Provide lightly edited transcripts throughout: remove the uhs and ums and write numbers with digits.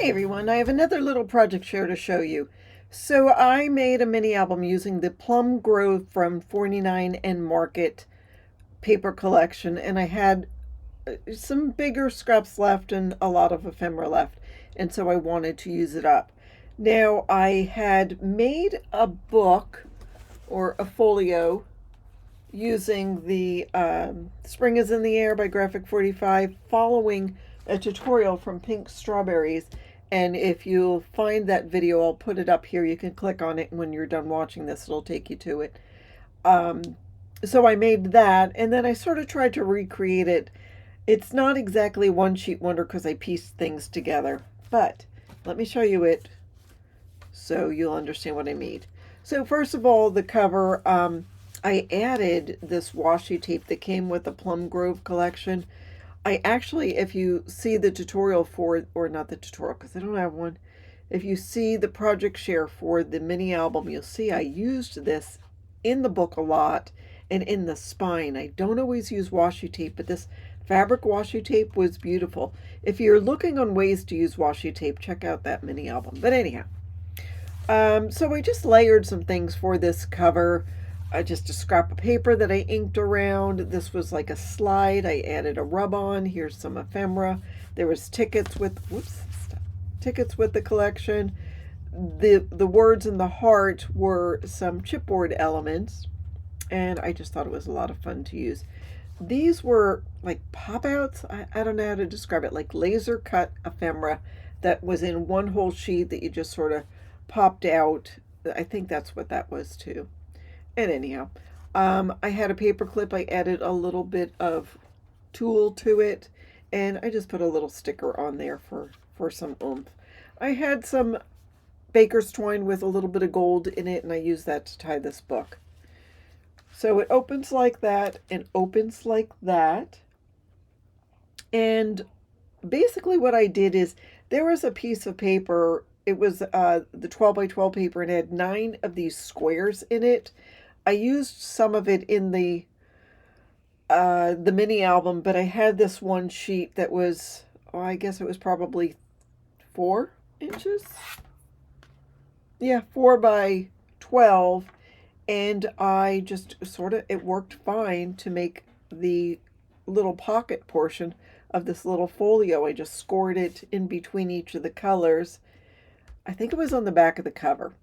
Hi everyone, I have another little project share to show you. So I made a mini album using the Plum Grove from 49 and Market paper collection, and I had some bigger scraps left and a lot of ephemera left, and so I wanted to use it up. Now I had made a book or a folio using the Spring is in the Air by Graphic 45, following a tutorial from Pink Strawberries. And if you find that video, I'll put it up here. You can click on it, and when you're done watching this, it'll take you to it. So I made that, and then I sort of tried to recreate it. It's not exactly one sheet wonder because I pieced things together, but let me show you it so you'll understand what I made. So first of all, the cover, I added this washi tape that came with the Plum Grove collection. I actually, if you see the tutorial for, or not the tutorial because I don't have one, if you see the project share for the mini album, you'll see I used this in the book a lot and in the spine. I don't always use washi tape, but this fabric washi tape was beautiful. If you're looking on ways to use washi tape, check out that mini album. But anyhow, so I just layered some things for this cover. Just a scrap of paper that I inked around. This was like a slide. I added a rub on. Here's some ephemera. There was tickets with, tickets with the collection. The words in the heart were some chipboard elements, and I just thought it was a lot of fun to use. These were like pop outs. I don't know how to describe it, like laser cut ephemera that was in one whole sheet that you just sort of popped out. I think that's what that was too. And anyhow, I had a paper clip. I added a little bit of tulle to it, and I just put a little sticker on there for some oomph. I had some baker's twine with a little bit of gold in it, and I used that to tie this book. So it opens like that and opens like that. And basically what I did is there was a piece of paper. It was the 12 by 12 paper, and it had 9 of these squares in it. I used some of it in the mini album, but I had this one sheet that was, oh, I guess it was probably 4 inches. Yeah, 4 by 12, and I just sort of, it worked fine to make the little pocket portion of this little folio. I just scored it in between each of the colors. I think it was on the back of the cover.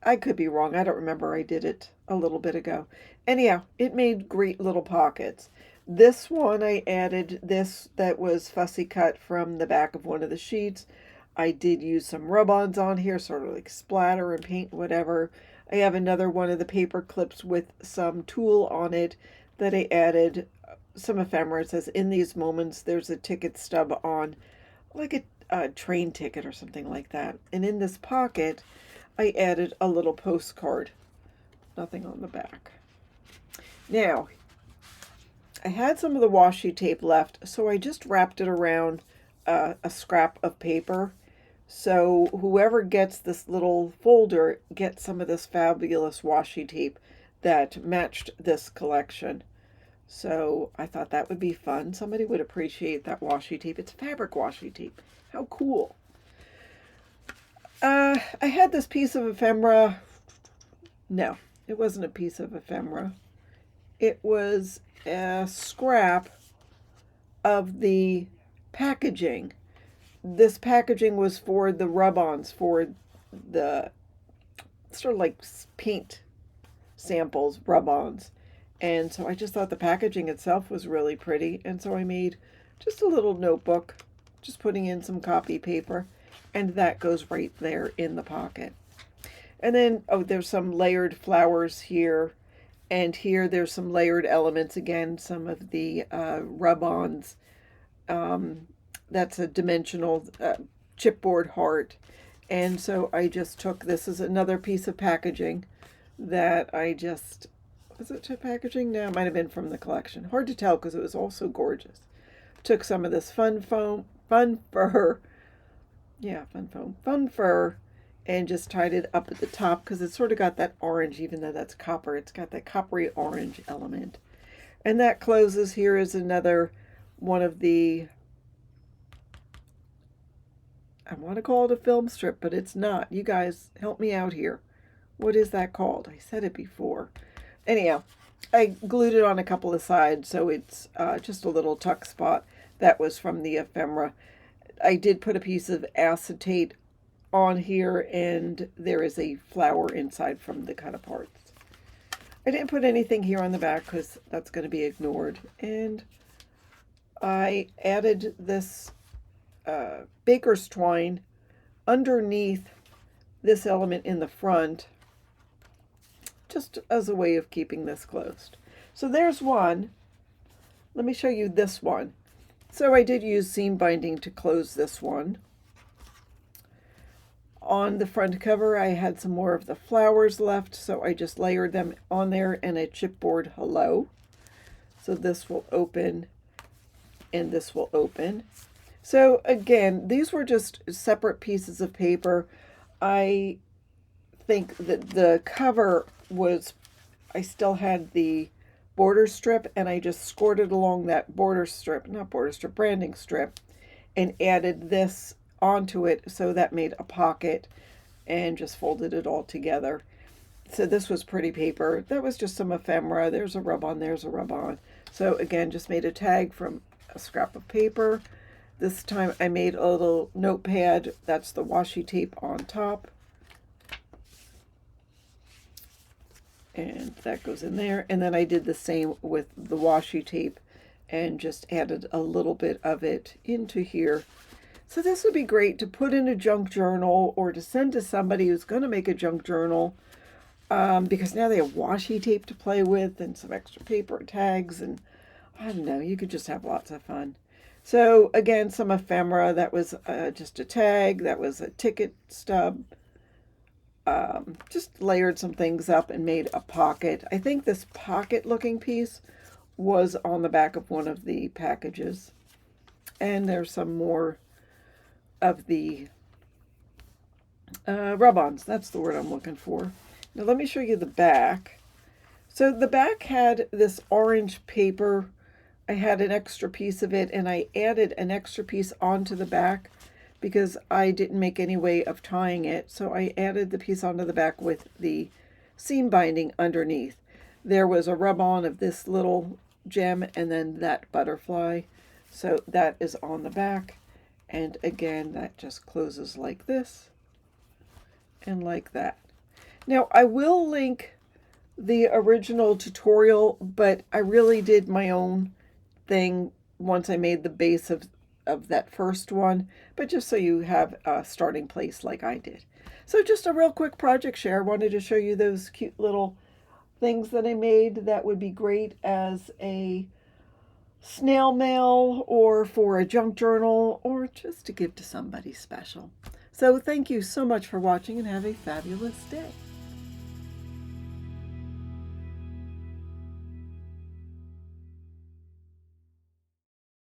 I could be wrong. I don't remember. I did it a little bit ago. Anyhow, it made great little pockets. This one I added this that was fussy cut from the back of one of the sheets. I did use some rub-ons on here, sort of like splatter and paint, whatever. I have another one of the paper clips with some tulle on it that I added some ephemera. It says, in these moments, there's a ticket stub on, like a train ticket or something like that. And in this pocket, I added a little postcard. Nothing on the back. Now, I had some of the washi tape left, so I just wrapped it around a scrap of paper. So whoever gets this little folder gets some of this fabulous washi tape that matched this collection. So I thought that would be fun. Somebody would appreciate that washi tape. It's fabric washi tape. How cool. I had this piece of ephemera. No, it wasn't a piece of ephemera. It was a scrap of the packaging. This packaging was for the rub-ons, for the sort of like paint samples, rub-ons. And so I just thought the packaging itself was really pretty. And so I made just a little notebook, just putting in some copy paper. And that goes right there in the pocket. And then, oh, there's some layered flowers here. And here there's some layered elements. Again, some of the rub-ons. That's a dimensional chipboard heart. And so I just took, this is another piece of packaging that I just, was it to packaging? No, it might have been from the collection. Hard to tell because it was all so gorgeous. Took some of this fun fur, and just tied it up at the top because it's sort of got that orange, even though that's copper. It's got that coppery orange element. And that closes. Here is another one of the I want to call it a film strip, but it's not. You guys help me out here. What is that called? I said it before. Anyhow, I glued it on a couple of sides, so it's just a little tuck spot. That was from the ephemera. I did put a piece of acetate on here, and there is a flower inside from the cut parts. I didn't put anything here on the back because that's going to be ignored. And I added this baker's twine underneath this element in the front, just as a way of keeping this closed. So there's one. Let me show you this one. So I did use seam binding to close this one. On the front cover, I had some more of the flowers left, so I just layered them on there and a chipboard hello. So this will open and this will open. So again, these were just separate pieces of paper. I think that the cover was, I still had the border strip, and I just scored it along that border strip, not border strip, branding strip, and added this onto it, so that made a pocket, and just folded it all together. So this was pretty paper. That was just some ephemera. There's a rub-on, there's a rub-on. So again, just made a tag from a scrap of paper. This time I made a little notepad. That's the washi tape on top. And that goes in there. And then I did the same with the washi tape and just added a little bit of it into here. So this would be great to put in a junk journal or to send to somebody who's going to make a junk journal, because now they have washi tape to play with and some extra paper and tags, and I don't know, you could just have lots of fun. So again, some ephemera. That was just a tag. That was a ticket stub. Just layered some things up and made a pocket. I think this pocket looking piece was on the back of one of the packages. And there's some more of the rub-ons. That's the word I'm looking for. Now let me show you the back. So the back had this orange paper. I had an extra piece of it, and I added an extra piece onto the back because I didn't make any way of tying it. So I added the piece onto the back with the seam binding underneath. There was a rub-on of this little gem and then that butterfly. So that is on the back. And again, that just closes like this and like that. Now I will link the original tutorial, but I really did my own thing once I made the base of that first one, but just so you have a starting place like I did. So just a real quick project share. I wanted to show you those cute little things that I made that would be great as a snail mail or for a junk journal or just to give to somebody special. So thank you so much for watching and have a fabulous day.